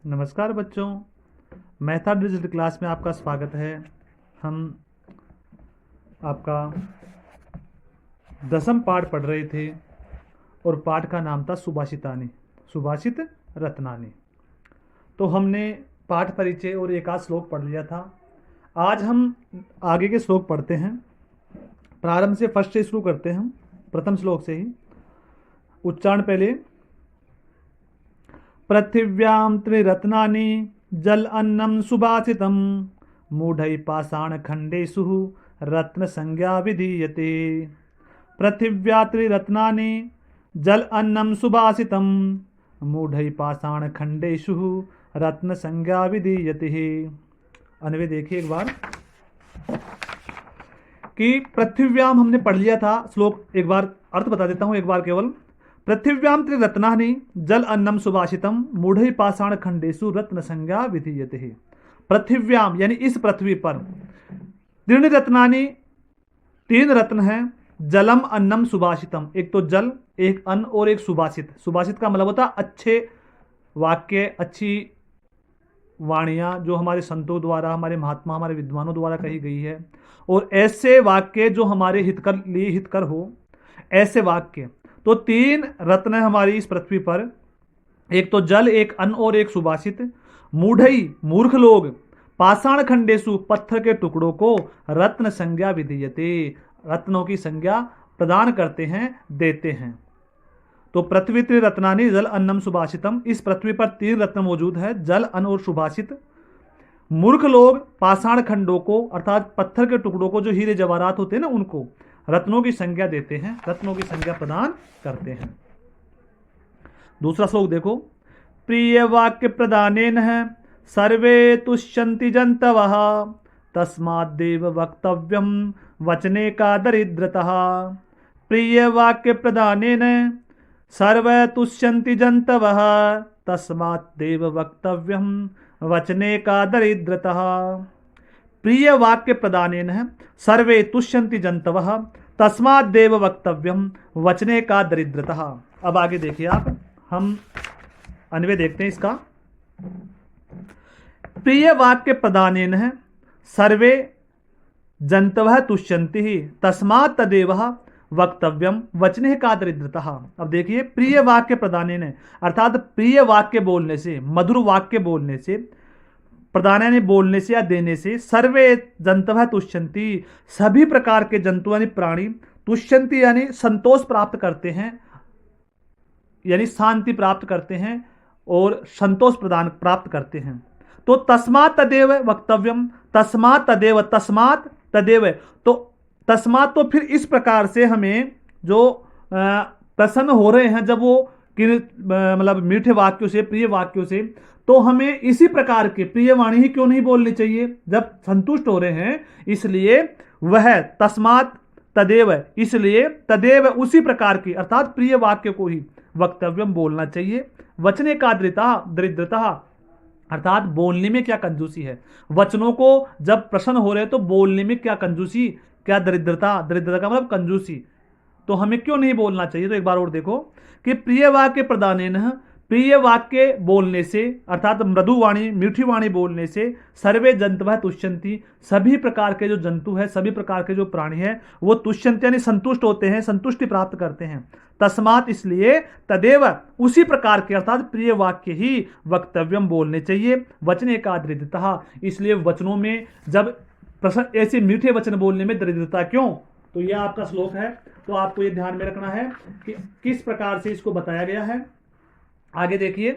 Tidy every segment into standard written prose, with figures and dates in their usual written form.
नमस्कार बच्चों, मैथा डिजिटल क्लास में आपका स्वागत है। हम आपका 10वीं पाठ पढ़ रहे थे और पाठ का नाम था सुभाषितानि, सुभाषित रत्नानि। तो हमने पाठ परिचय और एक आध श्लोक पढ़ लिया था। आज हम आगे के श्लोक पढ़ते हैं। प्रारंभ से फर्स्ट से शुरू करते हैं हम, प्रथम श्लोक से ही। उच्चारण पहले। पृथिव्यां त्रिरत्नानि जल अन्नम सुभाषितम मूढ़ै पाषाण खंडेषु रत्न संज्ञा विधीयते। पृथिव्या त्रिरत्नानि जल अन्नम सुभाषितम मूढ़ै पाषाण खंडेषु रत्न संज्ञा विधीयते। अन्वय देखिए एक बार कि पृथिव्याम हमने पढ़ लिया था श्लोक, एक बार अर्थ बता देता हूं एक बार केवल। पृथिव्याम त्रिरत्नानि जल अन्नम सुभाषितम मूढ़ै पाषाण खंडेषु रत्न संज्ञा विधीयते। पृथिव्याम यानी इस पृथ्वी पर त्रीणि रत्नानि, तीन रत्न हैं। जलम अन्नम सुभाषितम, एक तो जल, एक अन्न और एक सुभाषित। सुभाषित का मतलब होता है अच्छे वाक्य, अच्छी वाणियां जो हमारे संतों द्वारा, हमारे महात्मा, हमारे विद्वानों द्वारा कही गई है, और ऐसे वाक्य जो हमारे हितकर लिए हितकर हो, ऐसे वाक्य। तो तीन रत्न है हमारी इस पृथ्वी पर, एक तो जल, एक अन्न और एक सुभाषित। मूढ़ई मूर्ख लोग, पाषाण खंडेसु पत्थर के टुकड़ों को रत्न संज्ञा विधीयते, रत्नों की संज्ञा प्रदान करते हैं, देते हैं। तो पृथ्वी त्रिरत्नानि जल अन्नम सुभाषितम, इस पृथ्वी पर तीन रत्न मौजूद है, जल, अन्न और सुभाषित। मूर्ख लोग पाषाण खंडों को, अर्थात पत्थर के टुकड़ों को, जो हीरे जवाहरात होते हैं ना, उनको रत्नों की संज्ञा देते हैं, रत्नों की संज्ञा प्रदान करते हैं। दूसरा श्लोक देखो। प्रिय वाक्य प्रदानेन है सर्वे तुष्यन्ति जंतवः तस्माद्देव वक्तव्यम वचने का दरिद्रतः। प्रिय वाक्य प्रदानेन सर्वे तुष्यन्ति जंतवः तस्माद्देव वक्तव्यम वचने का दरिद्रतः। प्रिय वाक्य प्रदानेन है सर्वे तुष्यन्ति जंतवः तस्माद्देव वक्तव्यम वचने का दरिद्रतः। अब आगे देखिए आप, हम अन्वय देखते हैं इसका। प्रिय वाक्य प्रदानेन है सर्वे जंतवः तुष्यन्ति तस्मात् तदेव वक्तव्यम वचने का दरिद्रतः। अब देखिए, प्रिय वाक्य प्रदानेन है, अर्थात प्रिय वाक्य बोलने से, मधुर वाक्य बोलने से, प्रदान ने बोलने से या देने से, सर्वे जंतवः तुष्यन्ति, सभी प्रकार के जंतु यानी प्राणी, तुष्यन्ति यानी संतोष प्राप्त करते हैं, यानी शांति प्राप्त करते हैं और संतोष प्रदान प्राप्त करते हैं। तो तस्मात् तदेव वक्तव्यम, तस्मात् तदेव, तस्मात् तदेव, तो तस्मात् तो फिर इस प्रकार से हमें जो प्रसन्न हो रहे हैं जब वो मतलब मीठे वाक्यों से, प्रिय वाक्यों से, तो हमें इसी प्रकार के प्रिय वाणी ही क्यों नहीं बोलनी चाहिए जब संतुष्ट हो रहे हैं। इसलिए वह तस्मात् तदेव, इसलिए तदेव उसी प्रकार की, अर्थात प्रिय वाक्य को ही वक्तव्यम बोलना चाहिए। वचने का दरिद्रता, अर्थात बोलने में क्या कंजूसी है। वचनों को जब प्रसन्न हो रहे हैं तो बोलने में क्या कंजूसी, क्या दरिद्रता, दरिद्रता का मतलब कंजूसी, तो हमें क्यों नहीं बोलना चाहिए। तो एक बार और देखो कि प्रिय वाक्य प्रदानेन, प्रिय वाक्य बोलने से, अर्थात मृदु वाणी, मीठी वाणी बोलने से, सर्वे जंतवः तुष्यन्ति, सभी प्रकार के जो जंतु है, सभी प्रकार के जो प्राणी है, वो तुष्यन्ति यानी संतुष्ट होते हैं, संतुष्टि प्राप्त करते हैं। तस्मात् इसलिए, तदेव उसी प्रकार के, अर्थात प्रिय वाक्य ही वक्तव्यम बोलने चाहिए। वचने का दरिद्रता, इसलिए वचनों में जब ऐसे मीठे वचन बोलने में दरिद्रता क्यों। तो यह आपका श्लोक है, तो आपको यह ध्यान में रखना है कि किस प्रकार से इसको बताया गया है। आगे देखिए,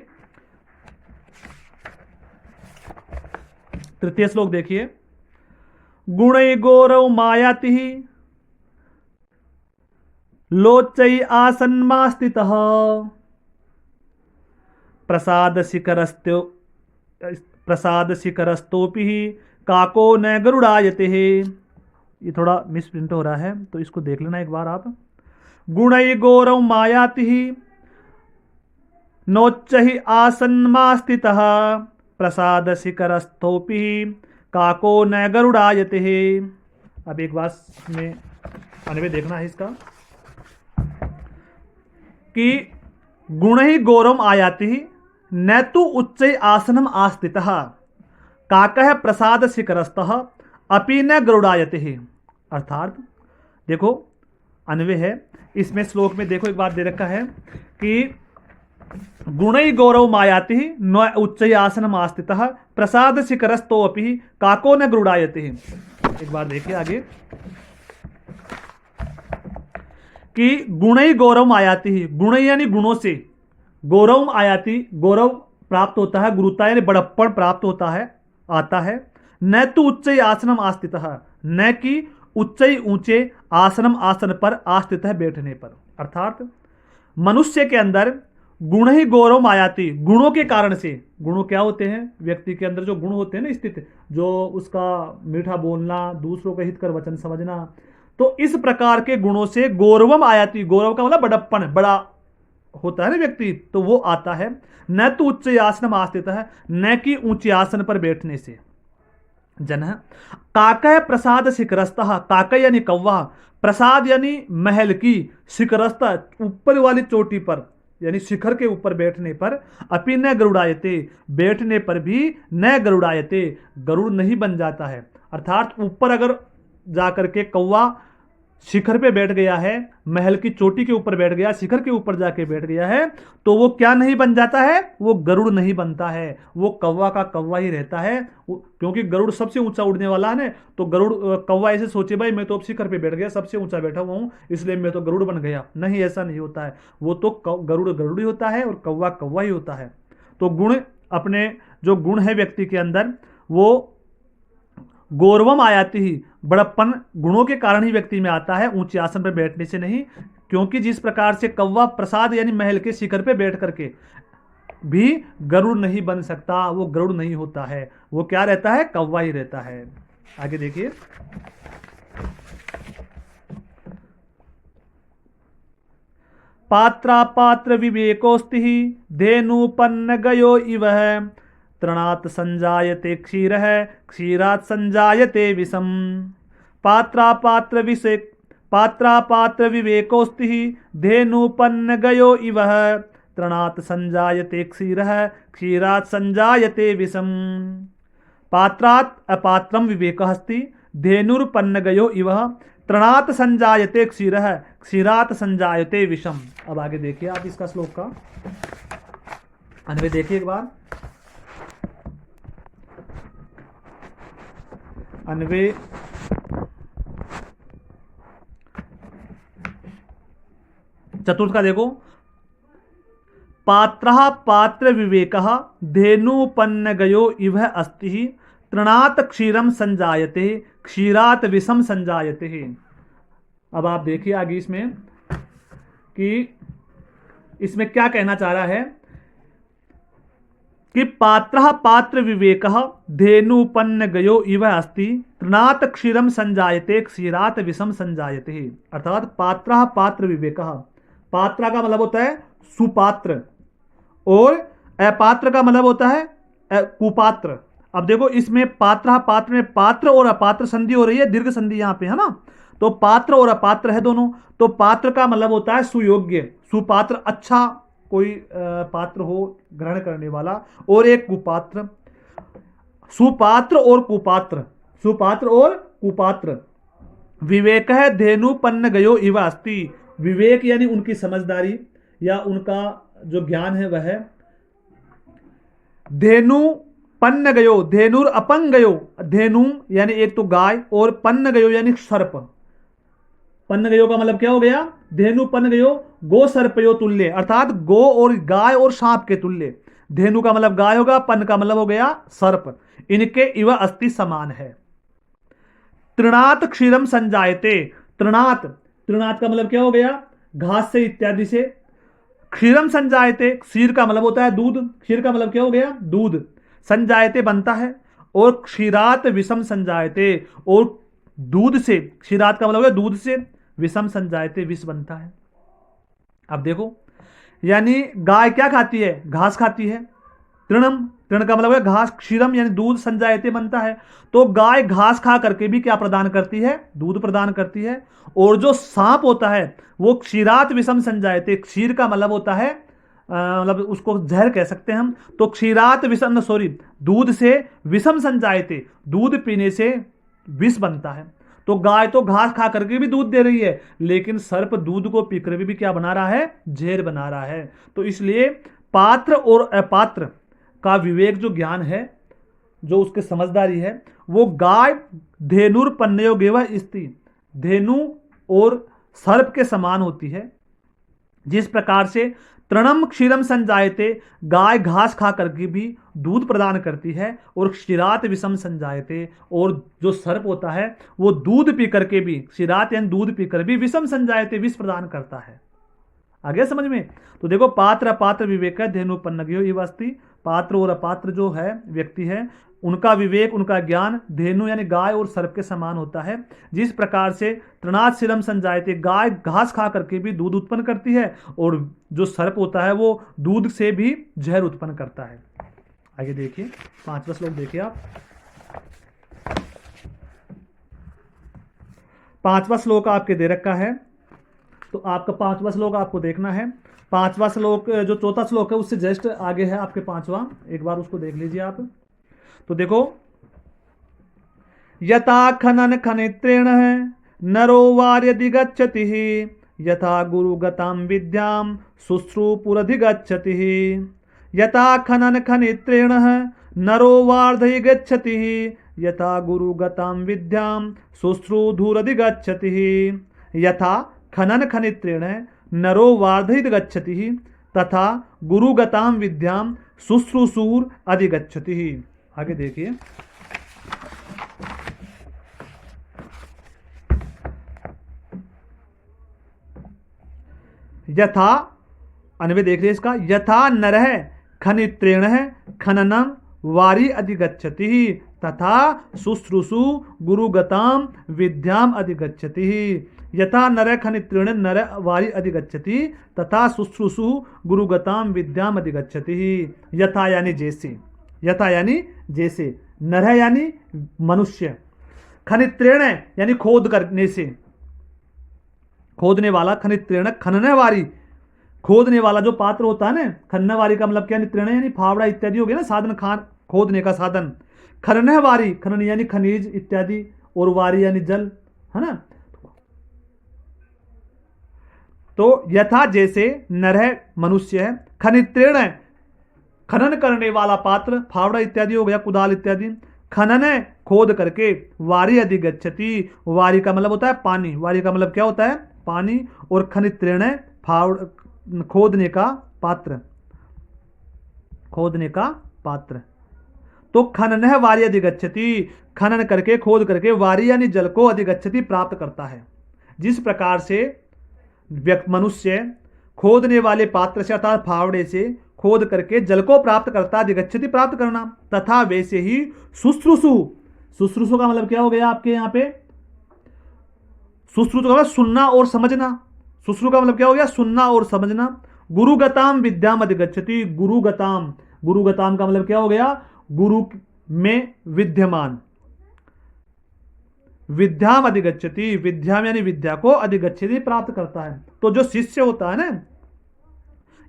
तृतीय श्लोक देखिए। गुणै गौरव मायाति लोचै आसन्मास्तितः प्रसाद शिखरस्तोपि काको न गरुड़ायते। ये थोड़ा मिसप्रिंट हो रहा है, तो इसको देख लेना एक बार आप। गुणै गौरव मायाति नोच्चहि आसन्मास्तितः प्रसाद शिखरस्थोपि काको न गरुड़ायते। अब एक बात में अन्वय देखना है इसका कि गुण ही गौरव आयाति, न तो उच्च आसनम आस्थितः काकः प्रसाद शिखरस्तः अपि न गरुड़ायते। अर्थात देखो अन्वय है इसमें, श्लोक में देखो एक बात दे रखा है कि गुणै गौरव मायाति न उच्च आसनम आस्थितः प्रसाद शिखरस्तो अपि काको न गरुड़ायते। एक बार देखिए आगे कि गुणै गौरव आयाति, गुण यानी गुणों से, गौरव आयाति गौरव प्राप्त होता है, गुरुता यानी बड़प्पन प्राप्त होता है, आता है। न तो उच्च आसनम आस्थित, न कि उच्च ऊंचे आसनम आसन पर आस्थित है बैठने पर। अर्थात मनुष्य के अंदर गुण ही गौरव आयाति, गुणों के कारण से, गुणों क्या होते हैं व्यक्ति के अंदर जो गुण होते हैं ना स्थित, जो उसका मीठा बोलना, दूसरों का हित कर वचन समझना, तो इस प्रकार के गुणों से गौरवम आयाति, गौरव का मतलब बड़प्पन, बड़ा होता है ना व्यक्ति, तो वो आता है। न तो उच्च आसन आस्थित है, न कि ऊंचे आसन पर बैठने से। जन काकय प्रसाद शिखरस्तः, काकय यानी कौवा, प्रसाद यानी महल की, शिखरस्त ऊपर वाली चोटी पर यानी शिखर के ऊपर बैठने पर, अपि न गरुड़ायते, बैठने पर भी न गरुड़ायते, गरुड़ नहीं बन जाता है। अर्थात ऊपर अगर जाकर के कौवा शिखर पे बैठ गया है, महल की चोटी के ऊपर बैठ गया, शिखर के ऊपर जाके बैठ गया है, तो वो क्या नहीं बन जाता है, वो गरुड़ नहीं बनता है, वो कौवा का कौवा ही रहता है। क्योंकि गरुड़ सबसे ऊंचा उड़ने वाला है, तो गरुड़, कौवा ऐसे सोचे भाई मैं तो अब शिखर पे बैठ गया, सबसे ऊंचा बैठा हुआ हूं, इसलिए मैं तो गरुड़ बन गया। नहीं, ऐसा नहीं होता है, वो तो गरुड़ गरुड़ ही होता है और कौवा कौवा ही होता है। तो गुण, अपने जो गुण है व्यक्ति के अंदर, वो गौरवम आयाति ही, बड़प्पन गुणों के कारण ही व्यक्ति में आता है, ऊंचे आसन पर बैठने से नहीं। क्योंकि जिस प्रकार से कौवा प्रसाद यानी महल के शिखर पे बैठ करके भी गरुड़ नहीं बन सकता, वो गरुड़ नहीं होता है, वो क्या रहता है, कौवा ही रहता है। आगे देखिए, पात्रा पात्र विवेकोस्ति धेनुपन्न गयो इव तृणात् संजायते क्षीर, क्षीरात् संजायते विषम। पात्रा पात्र विवेकोस्ति धेनुपन्न गयो इव तृणात् संजायते क्षीर, क्षीरात् संजायते विषम। पात्रात् अपात्रम विवेकः अस्ति धेनुर्पन्न गयो इव तृणात् संजायते क्षीर, क्षीरात् संजायते विषम। अब आगे देखिए आप इसका श्लोक का अन्वय देखिए एक बार। अन्वय चतुर्थ का देखो, पात्रः पात्र विवेकः धेनुपन्न गयो इव अस्ति तृणात् क्षीरम संजायते, क्षीरात् विषम संजायते। अब आप देखिए आगे इसमें कि इसमें क्या कहना चाह रहा है कि पात्रः पात्र विवेकः धेनुपन्न गयो इव अस्ति तृणात् क्षीरम संजायते, क्षीरात् विषम संजायते। अर्थात पात्रः पात्र विवेकः, पात्र का मतलब होता है सुपात्र और अपात्र का मतलब होता है कुपात्र। अब देखो इसमें पात्र पात्र में पात्र और अपात्र संधि हो रही है, दीर्घ संधि यहां पे है ना, तो पात्र और अपात्र है दोनों। तो पात्र का मतलब होता है सुयोग्य, सुपात्र, अच्छा कोई पात्र हो ग्रहण करने वाला, और एक कुपात्र। सुपात्र और कुपात्र, सुपात्र और कुपात्र। विवेक है धेनुपन्न गयो इव अस्ति, विवेक यानी उनकी समझदारी या उनका जो ज्ञान है वह धेनु पन्न गयो, धेनुर अपंग गयो, धेनु यानी एक तो गाय, और पन्न गयो यानी सर्प। पन्न गयो का मतलब क्या हो गया, धेनु पन्न गयो गो सर्पयो तुल्य, अर्थात गो और गाय और सांप के तुल्य। धेनु का मतलब गाय होगा, पन्न का मतलब हो गया सर्प, इनके इव अस्ति समान है। तृणात् क्षीरम संजायते, तृणात्, तृणात् का मतलब क्या हो गया, घास से इत्यादि से। क्षीरम संजायते, क्षीर का मतलब होता है दूध, क्षीर का मतलब क्या हो गया, दूध। संजायते बनता है, और क्षीरात विषम संजायते, और दूध से, क्षीरात का मतलब हो गया दूध से, विषम संजायते विष बनता है। अब देखो यानी गाय क्या खाती है, घास खाती है, तृणम, तृण का मतलब है घास, क्षीरम यानी दूध, संजायते बनता है। तो गाय घास खा करके भी क्या प्रदान करती है, दूध प्रदान करती है। और जो सांप होता है वो क्षीरात विषम संजायते, क्षीर का मतलब होता है मतलब उसको जहर कह सकते हैं हम। तो क्षीरात विषम, सॉरी, दूध से विषम संजायते, दूध पीने से विष बनता है। तो गाय तो घास खा करके भी दूध दे रही है, लेकिन सर्प दूध को पीकर भी क्या बना रहा है, जहर बना रहा है। तो इसलिए पात्र और अपात्र का विवेक जो ज्ञान है, जो उसकी समझदारी है, वो गाय धेनुर पन्नयोगेव स्त्री, धेनु और सर्प के समान होती है। जिस प्रकार से तृणम क्षीरम संजायते, गाय घास खा करके भी दूध प्रदान करती है, और क्षीरात विषम संजायते, और जो सर्प होता है वो दूध पी करके भी, क्षीरात यानी दूध पीकर भी, विषम संजायते, विष प्रदान करता है। आगे समझ में। तो देखो, पात्र अपात्र विवेक है, धेनु पन्नगयो ये वस्ती, पात्र और अपात्र जो है व्यक्ति है, उनका विवेक, उनका ज्ञान धेनु यानी गाय और सर्प के समान होता है। जिस प्रकार से तृणात शिरम संजायते, गाय घास खा करके भी दूध उत्पन्न करती है, और जो सर्प होता है वो दूध से भी जहर उत्पन्न करता है। आगे देखिए 5वां श्लोक देखिए आप। 5वां श्लोक आपके दे रखा है, तो आपका 5वां श्लोक आपको देखना है। 5वां श्लोक जो 4था श्लोक है उससे जस्ट आगे है आपके 5वां, एक बार उसको देख लीजिए आप। तो देखो, यथा खनन खनित्रेण नरो वार्यधिगच्छति, यथा गुरुगतां विद्यां शुश्रूपुरधिगच्छति। यथा खनन खनित्रेण नरो वार्धयिगच्छति, यथा गुरुगतां विद्यां शुश्रूधुरधिगच्छति। यथा खनन खनित्रेण नरो वार्धयिगच्छति, तथा गुरुगतां विद्यां शुश्रूषुर अधिगच्छति। आगे देखिए, यथा, अन्वय देख रहे इसका, यथा नरः खनित्रेण खननं वारी अधिगच्छति, तथा शुश्रूषु गुरुगतां विद्याम अधिगच्छति। यथा नर खनित्रेण नर वारी अधिगच्छति, तथा शुश्रूषु गुरुगतां विद्याम अधिगच्छति। यथा यानी जैसे, यथा यानी जैसे, नरह यानी मनुष्य, खनित्रेण यानी खोद करने से, खोदने वाला, खनित्रेण खनने वारी, खोदने वाला जो पात्र होता है ना, खनने वारी का मतलब क्या, नित्रेण यानी फावड़ा इत्यादि हो गया ना, साधन, खान खोदने का साधन। खनने वारी, खनन यानी खनिज इत्यादि, और वारी यानी जल, है ना। तो यथा जैसे नरह मनुष्य है, खनित्रेण खनन करने वाला पात्र, फावड़ा इत्यादि हो गया, कुदाल इत्यादि, खनन है खोद करके, वारी अधिगच्छति, वारी का मतलब होता है पानी, वारी का मतलब क्या होता है, पानी, और खनित्रेण फावड़ा खोदने का पात्र, खोदने का पात्र। तो खनन है वारी अधिगच्छति, खनन करके, खोद करके, वारी यानी जल को, अधिगच्छति प्राप्त करता है। जिस प्रकार से मनुष्य खोदने वाले पात्र से अर्थात फावड़े से खोद करके जल को प्राप्त करता, अधिगच्छति प्राप्त करना, तथा वैसे ही शुश्रूषु, शुश्रूषु का मतलब क्या हो गया आपके यहाँ पे, शुश्रूषु का मतलब सुनना और समझना, शुश्रू का मतलब क्या हो गया, सुनना और समझना। गुरुगताम विद्याम अधिगच्छति, गुरुगताम, गुरुगताम का मतलब क्या हो गया, गुरु में विद्यमान, विद्याम अधिगच्छति, विद्याम यानी विद्या को, अधिगच्छति प्राप्त करता है। तो जो शिष्य होता है ना,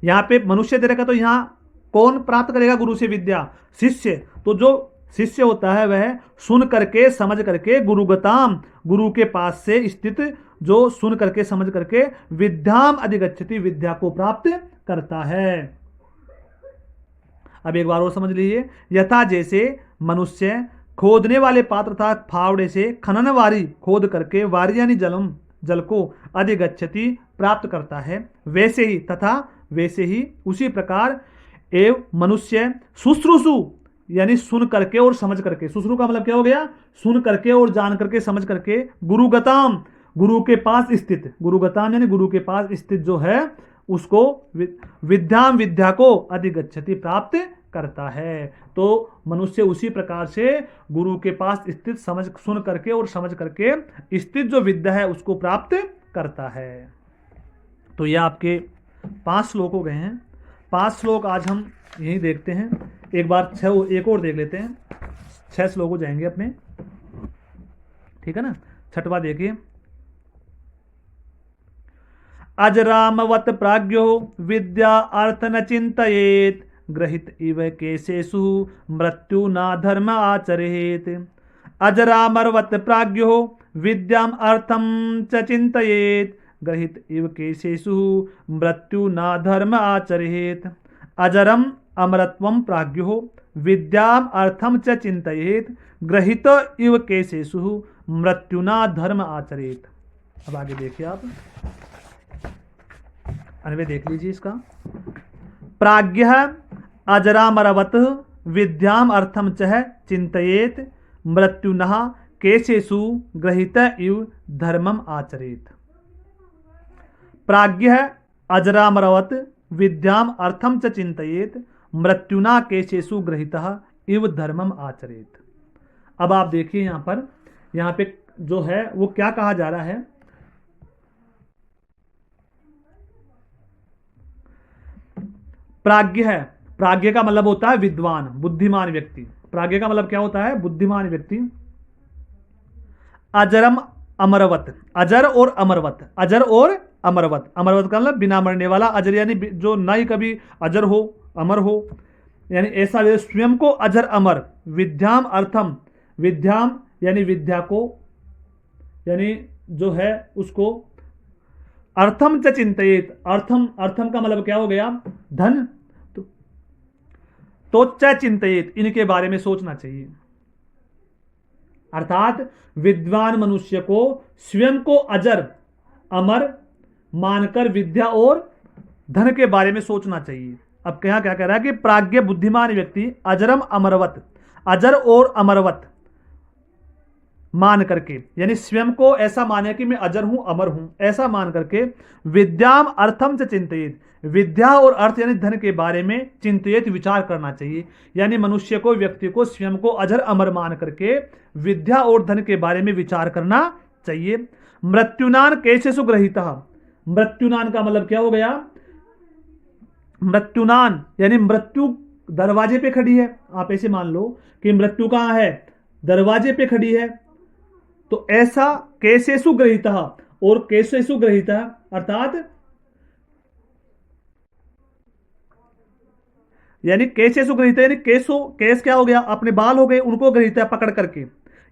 यहाँ पे मनुष्य दे रखा, तो यहाँ कौन प्राप्त करेगा गुरु से विद्या, शिष्य। तो जो शिष्य होता है वह सुन करके, समझ करके, गुरुगताम, गुरु के पास से स्थित, जो सुन करके, समझ करके, विद्याम अधिगच्छति, विद्या को प्राप्त करता है। अब एक बार और समझ लीजिए, यथा जैसे मनुष्य खोदने वाले पात्र था फावड़े से, खनन वारी खोद करके, वारी यानी जलम, जल को, अधिगच्छति प्राप्त करता है, वैसे ही, तथा वैसे ही, उसी प्रकार एव मनुष्य शुश्रूषु यानी सुन करके और समझ करके, शुश्रू का मतलब क्या हो गया, सुन करके और जान करके, समझ करके, गुरुगताम, गुरु के पास स्थित, गुरुगताम यानी गुरु के पास स्थित जो है, उसको विद्याम, विद्या को, अधिगच्छति प्राप्त करता है। तो मनुष्य उसी प्रकार से गुरु के पास स्थित, समझ, सुन करके और समझ करके स्थित जो विद्या है उसको प्राप्त करता है। तो ये आपके 5 श्लोक हो गए हैं। 5 श्लोक आज हम यही देखते हैं, एक बार 6 एक और देख लेते हैं, 6 श्लोक हो जाएंगे अपने, ठीक है ना। 6वां देखिए, अजरामवत प्राज्ञो विद्या अर्थ न चिंतयेत ग्रहित इव केशेषु मृत्यु न धर्म आचरेत। अजरामरवत प्राज्ञो विद्याम अर्थम च चिंतयेत ग्रहित इव केशेषु मृत्यु न धर्म आचरेत। अजरम अमरत्वम प्राज्ञो विद्याम अर्थम च चिंतयेत ग्रहित इव केशेषु मृत्युना धर्म आचरेत। अब आगे देखिए आप, अन्वय देख लीजिए इसका। प्राज्ञ अजरामरवत विद्याम अर्थम च चिंतयेत मृत्युनः केशेषु ग्रहित इव धर्मम आचरेत। प्राज्ञ अजरामरवत विद्याम अर्थम च चिंतयेत मृत्युना केशेषु ग्रहितः इव धर्मम आचरेत। अब आप देखिए यहाँ पे जो है वो क्या कहा जा रहा है। प्राज्ञ है, प्राज्ञ का मतलब होता है विद्वान, बुद्धिमान व्यक्ति। प्राज्ञ का मतलब क्या होता है? बुद्धिमान व्यक्ति। अजरम अमरवत, अजर और अमरवत, अजर और अमरवत, अमरवत का मतलब बिना मरने वाला। अजर यानी जो ना ही कभी अजर हो, अमर हो, यानी ऐसा स्वयं को अजर अमर। विद्याम अर्थम, विद्याम यानी विद्या को, यानी जो है उसको। अर्थम च चिंतयेत, अर्थम, अर्थम का मतलब क्या हो गया? धन। तो च चिंतयेत, इनके बारे में सोचना चाहिए। अर्थात विद्वान मनुष्य को स्वयं को अजर अमर मानकर विद्या और धन के बारे में सोचना चाहिए। अब क्या क्या कह रहा है कि प्राज्ञ बुद्धिमान व्यक्ति अजरम अमरवत, अजर और अमरवत मान करके, यानी स्वयं को ऐसा माने कि मैं अजर हूं, अमर हूं, ऐसा मान करके विद्याम अर्थम से चिंतित, विद्या और अर्थ यानी धन के बारे में चिंतित विचार करना चाहिए। यानी मनुष्य को, व्यक्ति को स्वयं को अजर अमर मान करके विद्या और धन के बारे में विचार करना चाहिए। मृत्युनान कैसे सुग्रहिता, मृत्युनान का मतलब क्या हो गया? मृत्युनान यानी मृत्यु दरवाजे पे खड़ी है। आप ऐसे मान लो कि मृत्यु कहां है? दरवाजे पे खड़ी है। तो ऐसा कैसेसु ग्रहिता, और कैसेसु ग्रहिता अर्थात यानी कैसेसु ग्रहिता यानी केसो, केस क्या हो गया? अपने बाल हो गए, उनको ग्रहिता पकड़ करके,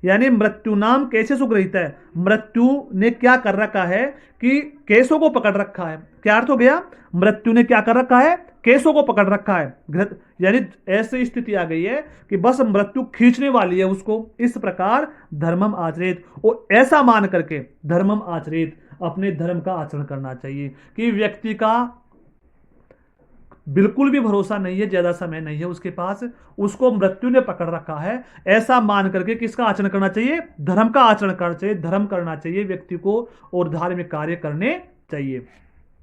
यानी मृत्यु नाम कैसेसु ग्रहिता है। मृत्यु ने क्या कर रखा है कि केसों को पकड़ रखा है। क्या अर्थ हो गया? मृत्यु ने क्या कर रखा है? केसों को पकड़ रखा है। यानी ऐसी स्थिति आ गई है कि बस मृत्यु खींचने वाली है उसको। इस प्रकार धर्मम आचरित, और ऐसा मान करके धर्मम आचरित, अपने धर्म का आचरण करना चाहिए। कि व्यक्ति का बिल्कुल भी भरोसा नहीं है, ज्यादा समय नहीं है उसके पास, उसको मृत्यु ने पकड़ रखा है, ऐसा मान करके किसका आचरण करना चाहिए? धर्म का आचरण करना चाहिए। धर्म करना चाहिए व्यक्ति को, और धार्मिक कार्य करने चाहिए।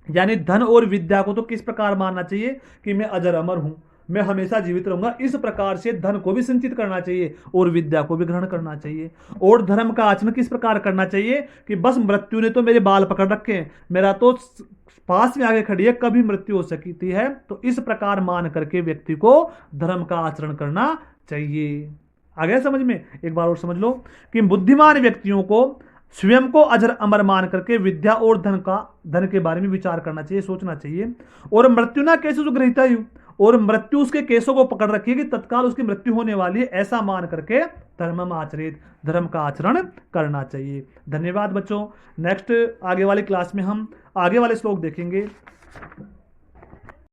यानी धन और विद्या को तो किस प्रकार मानना चाहिए कि मैं अजर अमर हूं, मैं हमेशा जीवित रहूंगा। इस प्रकार से धन को भी संचित करना चाहिए और विद्या को भी ग्रहण करना चाहिए। और धर्म का आचरण किस प्रकार करना चाहिए कि बस मृत्यु ने तो मेरे बाल पकड़ रखे हैं, मेरा तो पास में आगे खड़ी है, कभी मृत्यु हो सकती है। तो इस प्रकार मान करके व्यक्ति को धर्म का आचरण करना चाहिए। आ गया समझ में? एक बार और समझ लो कि बुद्धिमान व्यक्तियों को स्वयं को अजर अमर मान करके विद्या और धन के बारे में विचार करना चाहिए, सोचना चाहिए। और मृत्यु ना कैसे जो ग्रहिता यू, और मृत्यु उसके केसों को पकड़ रखी है कि तत्काल उसकी मृत्यु होने वाली है, ऐसा मान करके धर्मम आचरित, धर्म का आचरण करना चाहिए। धन्यवाद बच्चों। नेक्स्ट आगे वाली क्लास में हम आगे वाले श्लोक देखेंगे।